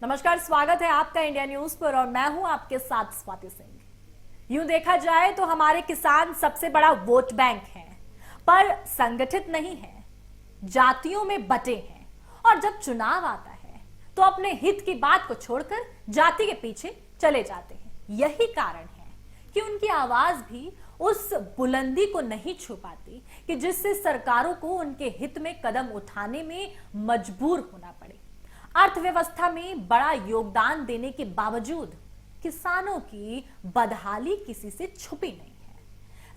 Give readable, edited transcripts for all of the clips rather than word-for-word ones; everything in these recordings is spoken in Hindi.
नमस्कार, स्वागत है आपका इंडिया न्यूज पर और मैं हूं आपके साथ स्वाति सिंह। यूं देखा जाए तो हमारे किसान सबसे बड़ा वोट बैंक हैं, पर संगठित नहीं है, जातियों में बटे हैं और जब चुनाव आता है तो अपने हित की बात को छोड़कर जाति के पीछे चले जाते हैं। यही कारण है कि उनकी आवाज भी उस बुलंदी को नहीं छू पाती कि जिससे सरकारों को उनके हित में कदम उठाने में मजबूर होना पड़े। अर्थव्यवस्था में बड़ा योगदान देने के बावजूद किसानों की बदहाली किसी से छुपी नहीं है।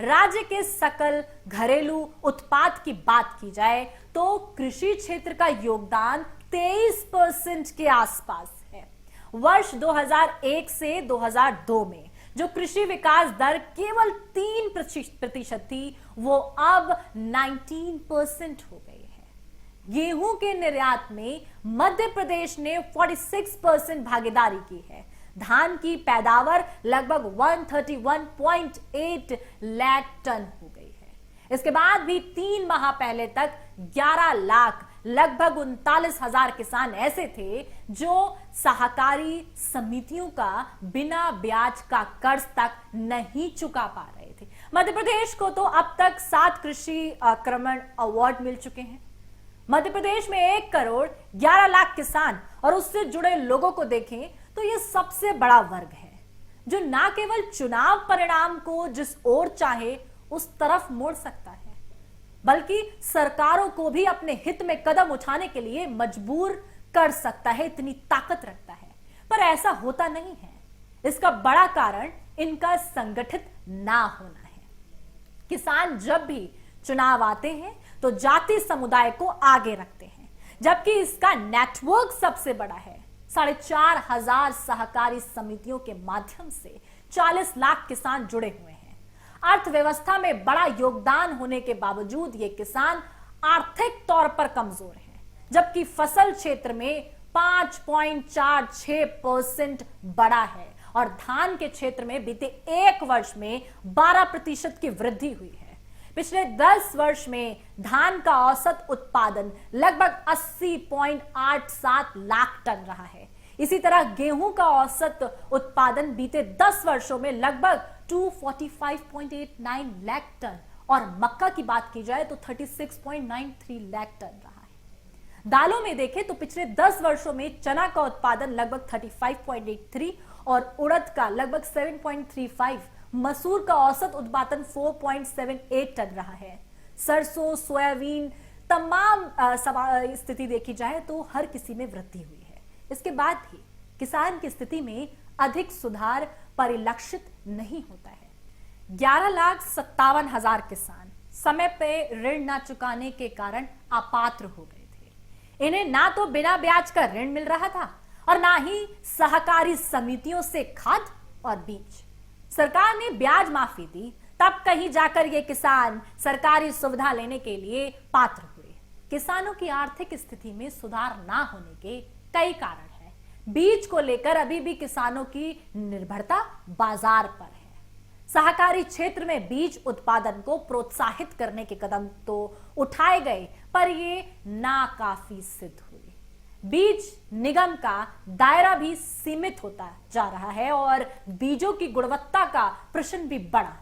राज्य के सकल घरेलू उत्पाद की बात की जाए तो कृषि क्षेत्र का योगदान 23% के आसपास है। वर्ष 2001 से 2002 में जो कृषि विकास दर केवल 3% थी, वो अब 19% हो गई है। गेहूं के निर्यात में मध्य प्रदेश ने 46% भागीदारी की है। धान की पैदावार लगभग 131.8 लाख टन हो गई है। इसके बाद भी 3 माह पहले तक 11 लाख लगभग 39,000 किसान ऐसे थे जो सहकारी समितियों का बिना ब्याज का कर्ज तक नहीं चुका पा रहे थे। मध्य प्रदेश को तो अब तक 7 कृषि आक्रमण अवार्ड मिल चुके हैं। मध्य प्रदेश में 1 करोड़ 11 लाख किसान और उससे जुड़े लोगों को देखें तो यह सबसे बड़ा वर्ग है जो ना केवल चुनाव परिणाम को जिस ओर चाहे उस तरफ मोड़ सकता है, बल्कि सरकारों को भी अपने हित में कदम उठाने के लिए मजबूर कर सकता है, इतनी ताकत रखता है। पर ऐसा होता नहीं है। इसका बड़ा कारण इनका संगठित ना होना है। किसान जब भी चुनाव आते हैं तो जाति समुदाय को आगे रखते हैं, जबकि इसका नेटवर्क सबसे बड़ा है। 4,500 सहकारी समितियों के माध्यम से 40 लाख किसान जुड़े हुए हैं। अर्थव्यवस्था में बड़ा योगदान होने के बावजूद ये किसान आर्थिक तौर पर कमजोर हैं, जबकि फसल क्षेत्र में 5.46% बड़ा है और धान के क्षेत्र में बीते 1 वर्ष में 12% की वृद्धि हुई है। पिछले 10 वर्ष में धान का औसत उत्पादन लगभग 80.87 लाख टन रहा है। इसी तरह गेहूं का औसत उत्पादन बीते 10 वर्षों में लगभग 245.89 लाख टन और मक्का की बात की जाए तो 36.93 लाख टन रहा है। दालों में देखें तो पिछले 10 वर्षों में चना का उत्पादन लगभग 35.83 और उड़द का लगभग 7.35, मसूर का औसत उत्पादन 4.78 टन रहा है। सरसों, सोयाबीन, तमाम स्थिति देखी जाए तो हर किसी में वृद्धि हुई है। इसके बाद भी किसान की स्थिति में अधिक सुधार परिलक्षित नहीं होता है। 11,57,000 किसान समय पे ऋण न चुकाने के कारण अपात्र हो गए थे। इन्हें ना तो बिना ब्याज का ऋण मिल रहा था और ना ही सहकारी समितियों से खाद और बीज। सरकार ने ब्याज माफी दी, तब कहीं जाकर ये किसान सरकारी सुविधा लेने के लिए पात्र हुए। किसानों की आर्थिक स्थिति में सुधार ना होने के कई कारण हैं। बीज को लेकर अभी भी किसानों की निर्भरता बाजार पर है। सहकारी क्षेत्र में बीज उत्पादन को प्रोत्साहित करने के कदम तो उठाए गए, पर ये नाकाफी सिद्ध हुए। बीज निगम का दायरा भी सीमित होता जा रहा है और बीजों की गुणवत्ता का प्रश्न भी बढ़ा।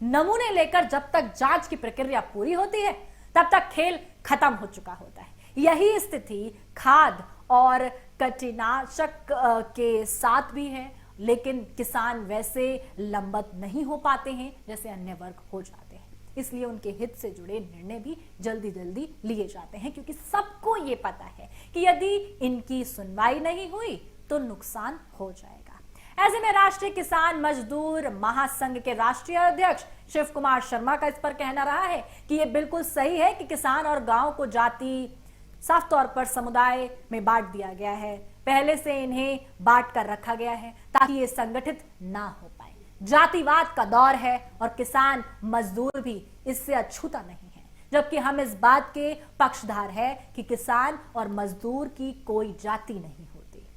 नमूने लेकर जब तक जांच की प्रक्रिया पूरी होती है तब तक खेल खत्म हो चुका होता है। यही स्थिति खाद और कीटनाशक के साथ भी है, लेकिन किसान वैसे लंबत नहीं हो पाते हैं जैसे अन्य वर्ग हो जाते हैं। इसलिए उनके हित से जुड़े निर्णय भी जल्दी जल्दी लिए जाते हैं, क्योंकि सबको ये पता है कि यदि इनकी सुनवाई नहीं हुई तो नुकसान हो जाएगा। ऐसे में राष्ट्रीय किसान मजदूर महासंघ के राष्ट्रीय अध्यक्ष शिव कुमार शर्मा का इस पर कहना रहा है कि यह बिल्कुल सही है कि किसान और गांव को जाति साफ तौर पर समुदाय में बांट दिया गया है। पहले से इन्हें बांट कर रखा गया है ताकि ये संगठित ना हो पाए। जातिवाद का दौर है और किसान मजदूर भी इससे अछूता नहीं है, जबकि हम इस बात के पक्षधर है कि किसान और मजदूर की कोई जाति नहीं होती।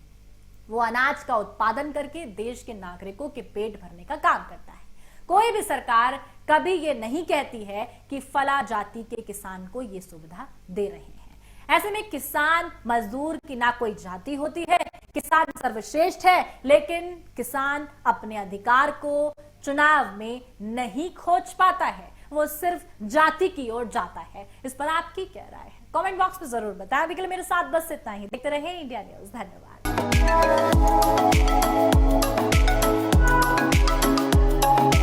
वो अनाज का उत्पादन करके देश के नागरिकों के पेट भरने का काम करता है। कोई भी सरकार कभी ये नहीं कहती है कि फला जाति के किसान को ये सुविधा दे रहे हैं। ऐसे में किसान मजदूर की ना कोई जाति होती है, किसान सर्वश्रेष्ठ है, लेकिन किसान अपने अधिकार को चुनाव में नहीं खोज पाता है, वो सिर्फ जाति की ओर जाता है। इस पर आपकी क्या राय है? कमेंट बॉक्स में जरूर बताएं। अभी के लिए मेरे साथ बस इतना ही। देखते रहे इंडिया न्यूज। धन्यवाद।